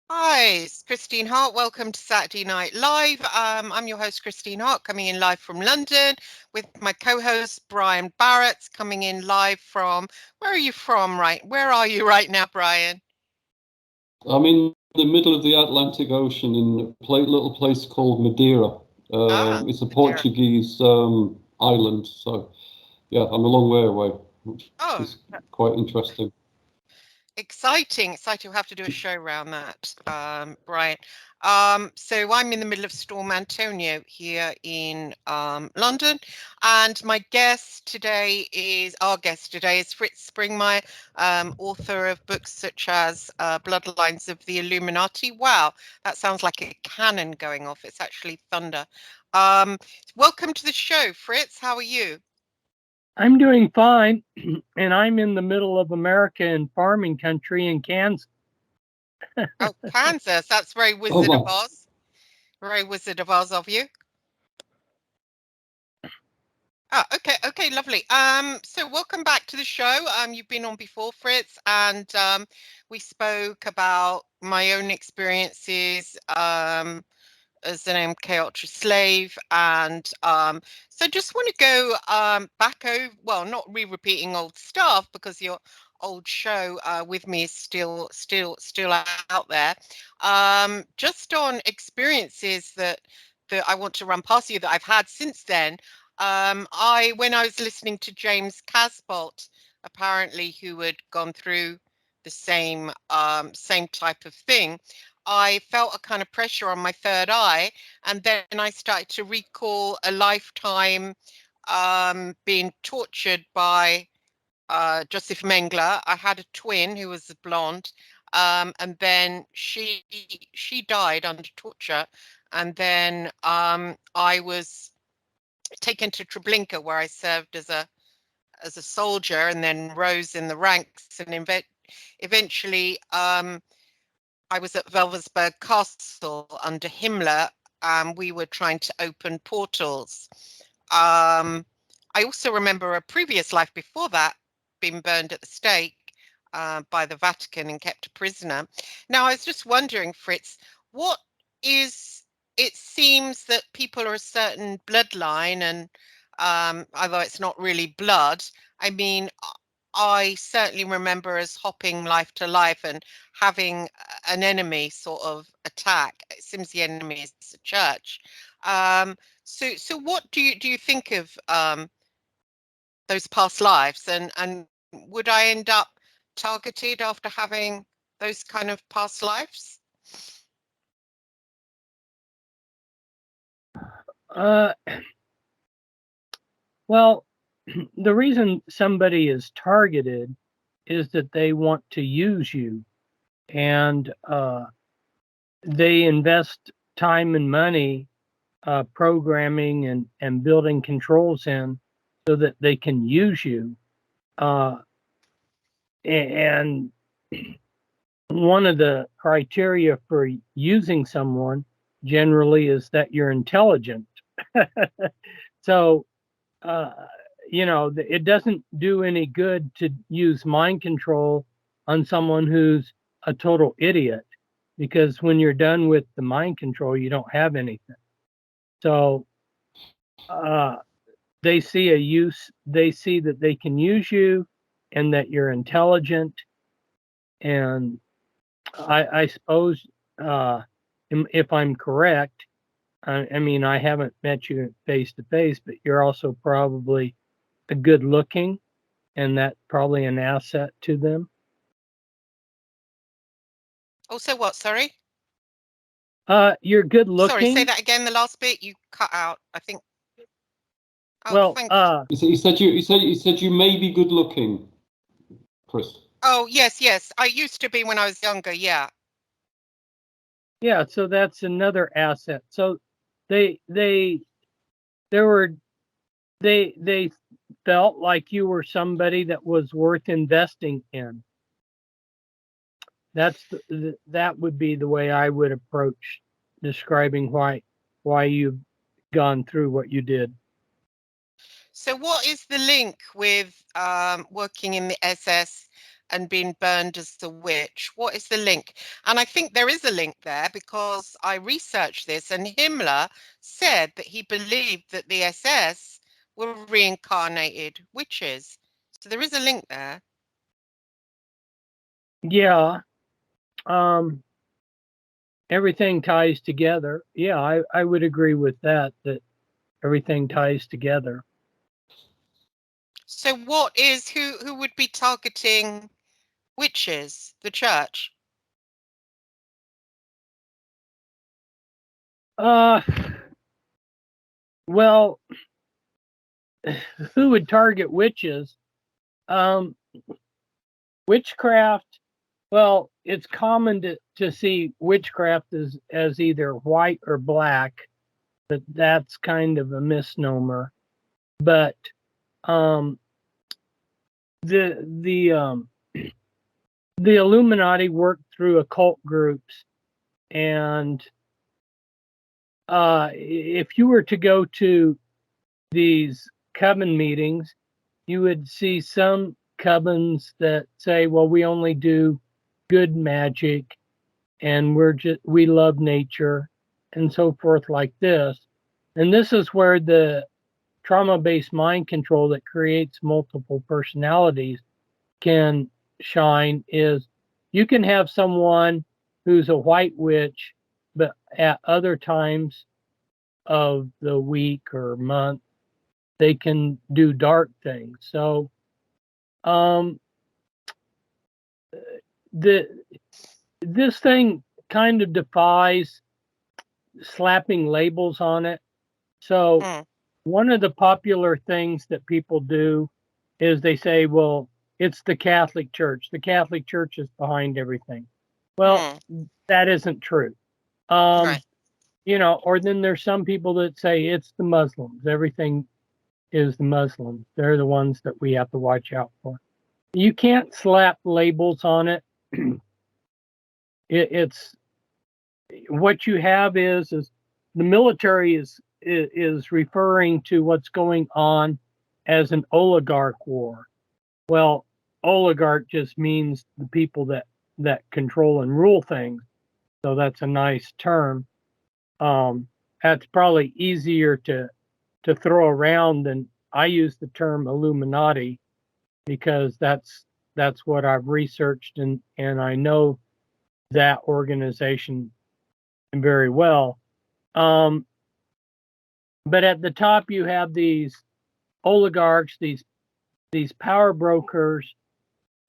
Hi, it's Christine Hart. Welcome to Saturday Night Live. I'm your host, Christine Hart, coming in live from London with my co-host, Brian Barrot, coming in live from, where are you from, right? Where are you right now, Brian? I'm in the middle of the Atlantic Ocean in a little place called Madeira. Ah, It's a Madeira. Portuguese island, so yeah, I'm a long way away, which Oh, is quite interesting. exciting. Exciting. We'll have to do a show around that, Brian. So I'm in the middle of Storm Antonio here in London, and our guest today is Fritz Springmeier, author of books such as Bloodlines of the Illuminati. Wow, that sounds like a cannon going off. It's actually thunder. Um, Welcome to the show, Fritz. How are you? I'm doing fine, and I'm in the middle of America in farming country in Kansas. Oh, Kansas. That's very Oh Wizard of my, Oz. Very Wizard of Oz of you. Oh, okay, lovely. So welcome back to the show. You've been on before, Fritz, and we spoke about my own experiences as an MK Ultra slave, and so just want to go back over. Well, not re-repeating old stuff because your old show with me is still out there. Just on experiences that I want to run past you that I've had since then. When I was listening to James Casbolt, apparently who had gone through the same type of thing, I felt a kind of pressure on my third eye, and then I started to recall a lifetime being tortured by Joseph Mengele. I had a twin who was blonde, and then she died under torture, and then I was taken to Treblinka, where I served as a soldier, and then rose in the ranks, and eventually I was at Velversberg Castle under Himmler. We were trying to open portals. Um, I also remember a previous life before that being burned at the stake by the Vatican and kept a prisoner. Now, I was just wondering, Fritz, what is it seems that people are a certain bloodline, and although it's not really blood, I mean, I certainly remember us hopping life to life and having an enemy sort of attack. It seems the enemy is the church. So what do you think of those past lives, and would I end up targeted after having those kind of past lives? Uh, well, the reason somebody is targeted is that they want to use you, and they invest time and money programming and building controls in so that they can use you. Uh, and one of the criteria for using someone generally is that you're intelligent. So, uh, it doesn't do any good to use mind control on someone who's a total idiot because when you're done with the mind control, you don't have anything. So, uh, they see that they can use you and that you're intelligent. And I suppose, uh, if I'm correct, I mean, I haven't met you face to face, but you're also probably a good looking, and that's probably an asset to them. Also, what? Sorry, You're good sorry. Say looking. that again. The last bit you cut out. I think. Oh, Well, thank you. he said you may be good looking, Chris. Oh, yes. I used to be when I was younger. Yeah. yeah, so that's another asset. So they they there were they felt like you were somebody that was worth investing in. That would be the way I would approach describing why you've gone through what you did. So what is the link with working in the SS and being burned as a witch. What is the link? And I think there is a link there because I researched this, and Himmler said that he believed that the SS were reincarnated witches. So there is a link there. Yeah. Everything ties together. Yeah, I would agree with that everything ties together. So who would be targeting witches? The church? Well, who would target witches? Witchcraft, well, it's common to see witchcraft as either white or black, but that's kind of a misnomer. But the Illuminati worked through occult groups, and if you were to go to these coven meetings, you would see some covens that say, well, we only do good magic and we love nature and so forth like this. And this is where the trauma-based mind control that creates multiple personalities can shine. Is you can have someone who's a white witch, but at other times of the week or month, they can do dark things. So this thing kind of defies slapping labels on it. So one of the popular things that people do is they say, well, it's the Catholic Church. The Catholic Church is behind everything. Well, that isn't true. Right. You know, or then there's some people that say it's the Muslims. Everything is the Muslims. They're the ones that we have to watch out for. You can't slap labels on it. It's what you have is the military is referring to what's going on as an oligarch war. Well, oligarch just means the people that control and rule things. So that's a nice term. That's probably easier to throw around than I use the term Illuminati, because that's what I've researched and I know that organization very well. But at the top you have these oligarchs, these power brokers,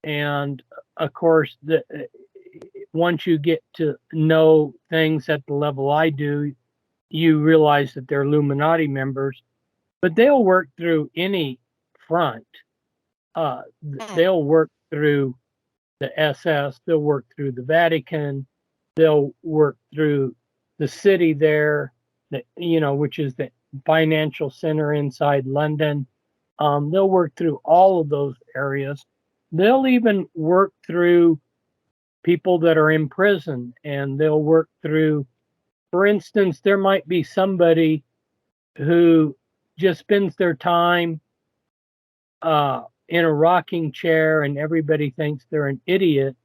and of course once you get to know things at the level I do, you realize that they're Illuminati members, but they'll work through any front. They'll work through the SS, they'll work through the Vatican, they'll work through the city there, which is the financial center inside London. They'll work through all of those areas. They'll even work through people that are in prison, and they'll work through, for instance, there might be somebody who just spends their time in a rocking chair and everybody thinks they're an idiot,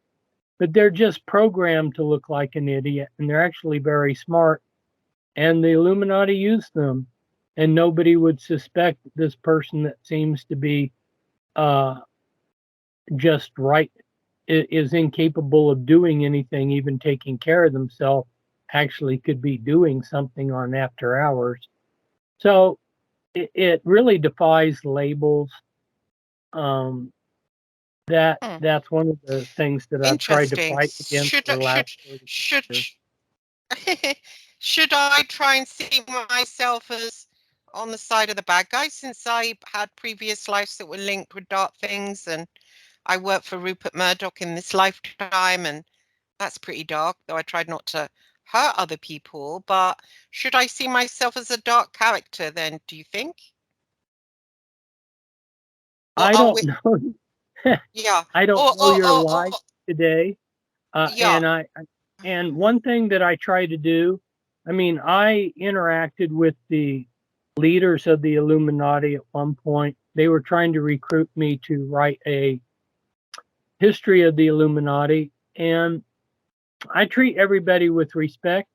but they're just programmed to look like an idiot, and they're actually very smart, and the Illuminati use them, and nobody would suspect this person that seems to be just right, is incapable of doing anything, even taking care of themselves, actually could be doing something on after hours. So it really defies labels. That's one of the things that I've tried to fight against for the last 30 years. Should I try and see myself as on the side of the bad guy, since I had previous lives that were linked with dark things, and I worked for Rupert Murdoch in this lifetime, and that's pretty dark, though I tried not to hurt other people. But should I see myself as a dark character then, do you think? I don't know. Yeah. I don't know your life today. Yeah. And one thing that I try to do, I mean, I interacted with the leaders of the Illuminati at one point. They were trying to recruit me to write a history of the Illuminati, and I treat everybody with respect.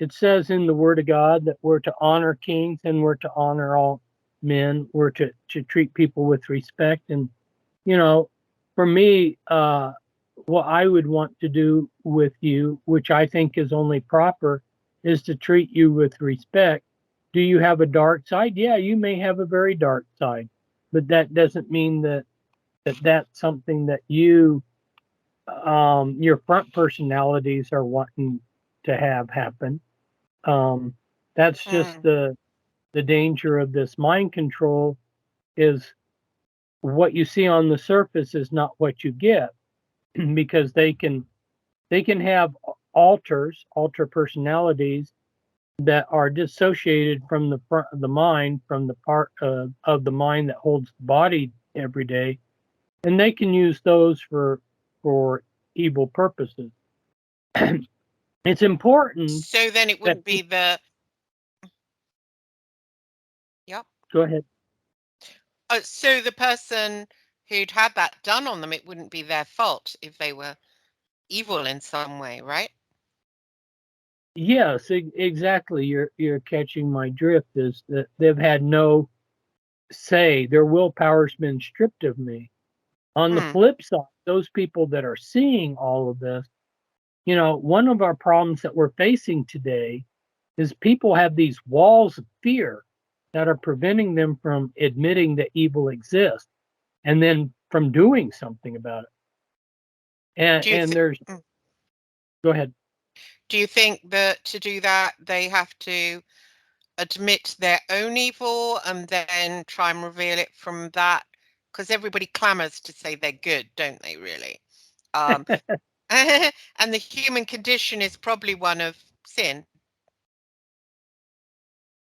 It says in the Word of God that we're to honor kings and we're to honor all men. We're to treat people with respect. And, you know, for me, what I would want to do with you, which I think is only proper, is to treat you with respect. Do you have a dark side? Yeah, you may have a very dark side, but that doesn't mean that that's something that you, your front personalities are wanting to have happen. That's just the danger of this mind control, is what you see on the surface is not what you get, because they can have alter personalities that are dissociated from the front of the mind, from the part of the mind that holds the body every day, and they can use those for evil purposes. It's important. So then it wouldn't be the. Yep. Go ahead. So the person who'd had that done on them, it wouldn't be their fault if they were evil in some way, right? Yes, exactly. You're catching my drift. Is that they've had no say. Their willpower's been stripped of me. On the flip side, those people that are seeing all of this, you know, one of our problems that we're facing today is people have these walls of fear that are preventing them from admitting that evil exists and then from doing something about it. And there's, go ahead. Do you think that to do that, they have to admit their own evil and then try and reveal it from that? Because everybody clamors to say they're good, don't they, really? And the human condition is probably one of sin.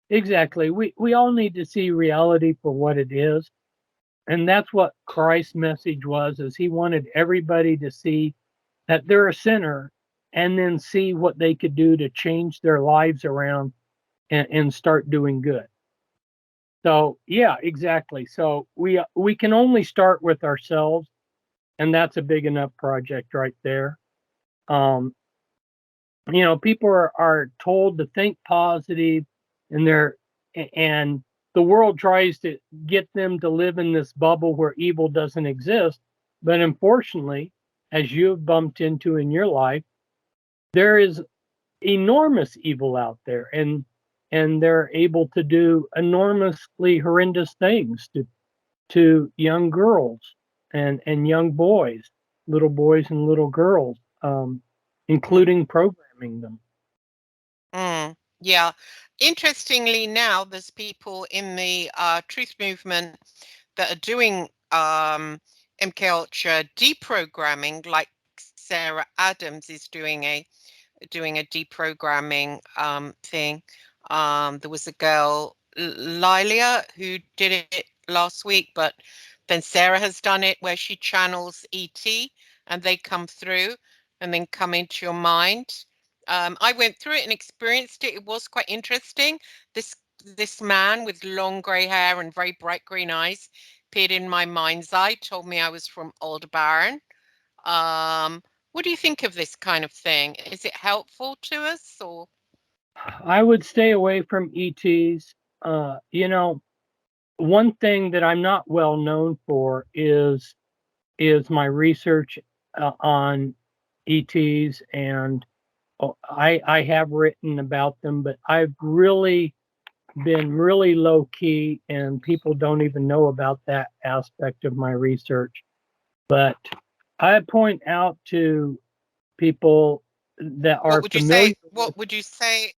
Exactly. We all need to see reality for what it is. And that's what Christ's message was, is he wanted everybody to see that they're a sinner and then see what they could do to change their lives around and start doing good. So yeah, exactly. So we can only start with ourselves, and that's a big enough project right there. You know, people are told to think positive, and and the world tries to get them to live in this bubble where evil doesn't exist. But unfortunately, as you've bumped into in your life, there is enormous evil out there, and they're able to do enormously horrendous things to young girls and young boys, little boys and little girls, including programming them. Yeah. Interestingly, now there's people in the truth movement that are doing MK Ultra deprogramming, like Sarah Adams is doing a deprogramming thing. There was a girl, Lilia, who did it last week, but then Sarah has done it where she channels ET and they come through and then come into your mind. I went through it and experienced it. It was quite interesting. This man with long grey hair and very bright green eyes appeared in my mind's eye, told me I was from Aldebaran. What do you think of this kind of thing? Is it helpful to us, or? I would stay away from ETs. You know, one thing that I'm not well known for is my research on ETs, and I have written about them, but I've really been really low key, and people don't even know about that aspect of my research. But I point out to people that are familiar. What would you say